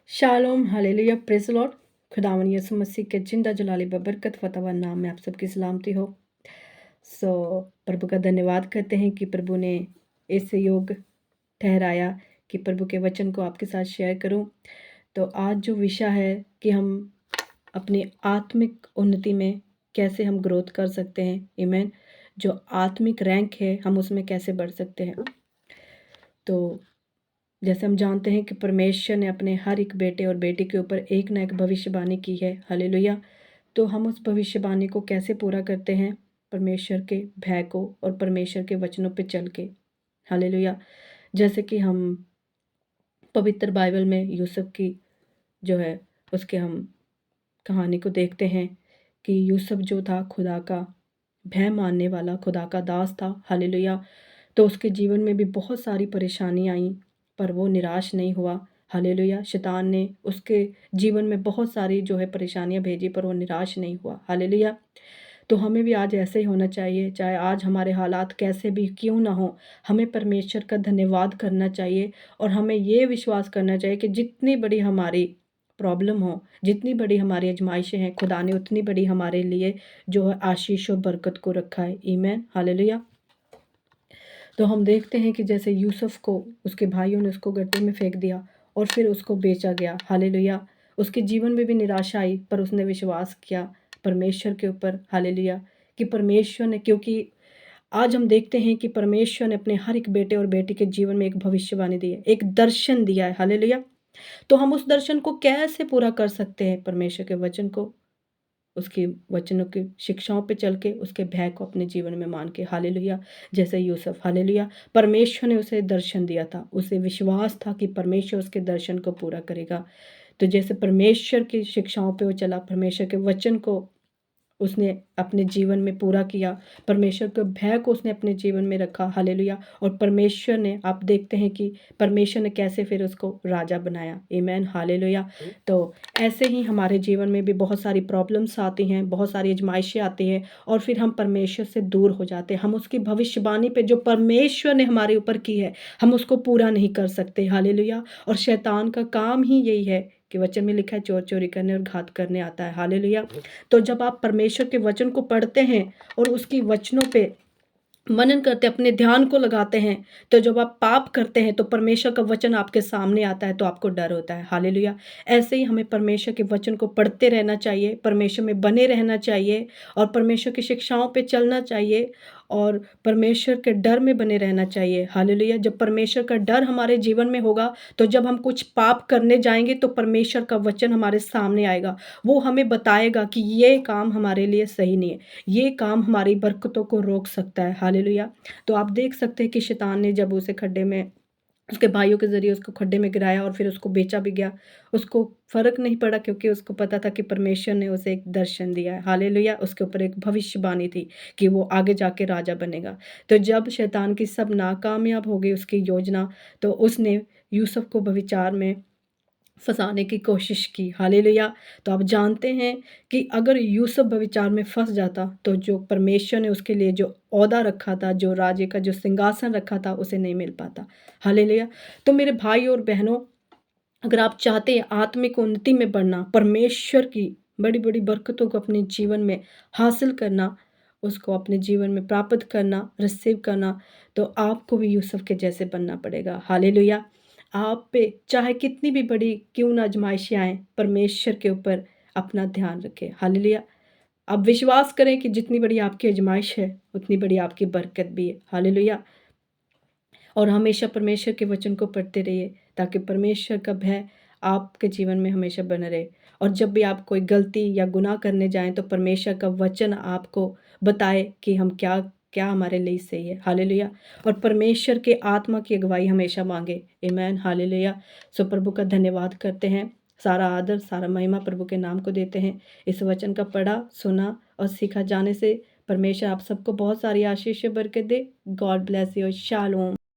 Shalom hallelujah praise the Lord. खुदावन यीशु मसीह के जिंदा जलाली बबरकत फतवा नाम में आप सबकी सलामती हो। प्रभु का धन्यवाद करते हैं कि प्रभु ने इस योग ठहराया कि प्रभु के वचन को आपके साथ शेयर करूं। तो आज जो विषय है कि हम अपनी आत्मिक उन्नति में कैसे हम ग्रोथ कर सकते हैं, आमीन। जो आत्मिक रैंक है हम उसमें कैसे बढ़ सकते हैं। तो जैसे हम जानते हैं कि परमेश्वर ने अपने हर एक बेटे और बेटी के ऊपर एक ना एक भविष्यवाणी की है, हालेलुया। तो हम उस भविष्यवाणी को कैसे पूरा करते हैं? परमेश्वर के भय को और परमेश्वर के वचनों पे चल के, हालेलुया। जैसे कि हम पवित्र बाइबल में यूसुफ की जो है उसके हम कहानी को देखते हैं कि यूसुफ जो था खुदा का भय मानने वाला, खुदा का दास था, हालेलुया। तो उसके जीवन में भी बहुत सारी परेशानी आई, पर वो निराश नहीं हुआ, हालेलुया। शैतान ने उसके जीवन में बहुत सारी जो है परेशानियां भेजी, पर वो निराश नहीं हुआ, हालेलुया। तो हमें भी आज ऐसे ही होना चाहिए, चाहे आज हमारे हालात कैसे भी क्यों ना हो, हमें परमेश्वर का धन्यवाद करना चाहिए और हमें ये विश्वास करना चाहिए कि जितनी बड़ी हमारी प्रॉब्लम हो, जितनी बड़ी हमारी आजमाइशें हैं, खुदा ने उतनी बड़ी हमारे लिए जो है आशीष और बरकत को रखा है, आमीन, हालेलुया। तो हम देखते हैं कि जैसे यूसुफ को उसके भाइयों ने उसको गड्ढे में फेंक दिया और फिर उसको बेचा गया, हालेलुया। उसके जीवन में भी निराशा आई, पर उसने विश्वास किया परमेश्वर के ऊपर, हालेलुया। कि परमेश्वर ने, क्योंकि आज हम देखते हैं कि परमेश्वर ने अपने हर एक बेटे और बेटी के जीवन में एक भविष्यवाणी दी है, एक दर्शन दिया है, हालेलुया। तो हम उस दर्शन को कैसे पूरा कर सकते हैं? परमेश्वर के वचन को, उसकी वचनों की शिक्षाओं पे चल के, उसके भय को अपने जीवन में मान के, हालेलुया। जैसे यूसुफ, हालेलुया, परमेश्वर ने उसे दर्शन दिया था, उसे विश्वास था कि परमेश्वर उसके दर्शन को पूरा करेगा। तो जैसे परमेश्वर की शिक्षाओं पे वो चला, परमेश्वर के वचन को उसने अपने जीवन में पूरा किया, परमेश्वर के भय को उसने अपने जीवन में रखा, हालेलुया। और परमेश्वर ने, आप देखते हैं कि परमेश्वर ने कैसे फिर उसको राजा बनाया, आमीन, हालेलुया। तो ऐसे ही हमारे जीवन में भी बहुत सारी प्रॉब्लम्स आती हैं, बहुत सारी आजमाइशें आती हैं और फिर हम परमेश्वर से दूर हो जाते हैं। हम उसकी भविष्यवाणी पे जो परमेश्वर ने हमारे ऊपर की है, हम उसको पूरा नहीं कर सकते, हालेलुया। और शैतान का काम ही यही है कि वचन में लिखा है चोर चोरी करने और घात करने आता है, हालेलुया। तो जब आप परमेश्वर के वचन को पढ़ते हैं और उसकी वचनों पे मनन करते, अपने ध्यान को लगाते हैं, तो जब आप पाप करते हैं तो परमेश्वर का वचन आपके सामने आता है तो आपको डर होता है, हालेलुया। ऐसे ही हमें परमेश्वर के वचन को पढ़ते रहना चाहिए, परमेश्वर में बने रहना चाहिए और परमेश्वर की शिक्षाओं पे चलना चाहिए और परमेश्वर के डर में बने रहना चाहिए, हालेलुया। जब परमेश्वर का डर हमारे जीवन में होगा तो जब हम कुछ पाप करने जाएंगे तो परमेश्वर का वचन हमारे सामने आएगा, वो हमें बताएगा कि ये काम हमारे लिए सही नहीं है, ये काम हमारी बरकतों को रोक सकता है, हालेलुया। तो आप देख सकते हैं कि शैतान ने जब उसे खड्डे में, उसके भाइयों के ज़रिए उसको खड्डे में गिराया और फिर उसको बेचा भी गया, उसको फ़र्क नहीं पड़ा क्योंकि उसको पता था कि परमेश्वर ने उसे एक दर्शन दिया है, हालेलुया। उसके ऊपर एक भविष्यवाणी थी कि वो आगे जाके राजा बनेगा। तो जब शैतान की सब नाकामयाब हो गई उसकी योजना, तो उसने यूसुफ को व्यभिचार में फँसाने की कोशिश की, हालेलुया। तो आप जानते हैं कि अगर यूसुफ व्यभिचार में फँस जाता तो जो परमेश्वर ने उसके लिए जो ओहदा रखा था, जो राजे का जो सिंहासन रखा था, उसे नहीं मिल पाता, हालेलुया। तो मेरे भाई और बहनों, अगर आप चाहते हैं आत्मिक उन्नति में बढ़ना, परमेश्वर की बड़ी-बड़ी बरकतों को अपने जीवन में हासिल करना, उसको अपने जीवन में प्राप्त करना, रिसीव करना, तो आपको भी यूसुफ के जैसे बनना पड़ेगा, हालेलुया। आप पे चाहे कितनी भी बड़ी क्यों ना आजमाइशें आएँ, परमेश्वर के ऊपर अपना ध्यान रखें, हालेलुया। आप विश्वास करें कि जितनी बड़ी आपकी आजमाइश है, उतनी बड़ी आपकी बरकत भी है, हालेलुया। और हमेशा परमेश्वर के वचन को पढ़ते रहिए ताकि परमेश्वर का भय आपके जीवन में हमेशा बना रहे। और जब भी आप कोई गलती या गुनाह करने जाएं तो परमेश्वर का वचन आपको बताए कि हम क्या क्या हमारे लिए सही है, हालेलुया। और परमेश्वर के आत्मा की अगुवाई हमेशा मांगे, आमीन, हालेलुया। सो प्रभु का धन्यवाद करते हैं, सारा आदर सारा महिमा प्रभु के नाम को देते हैं। इस वचन का पढ़ा सुना और सीखा जाने से परमेश्वर आप सबको बहुत सारी आशीष बरकत दे। God bless you. शालोम।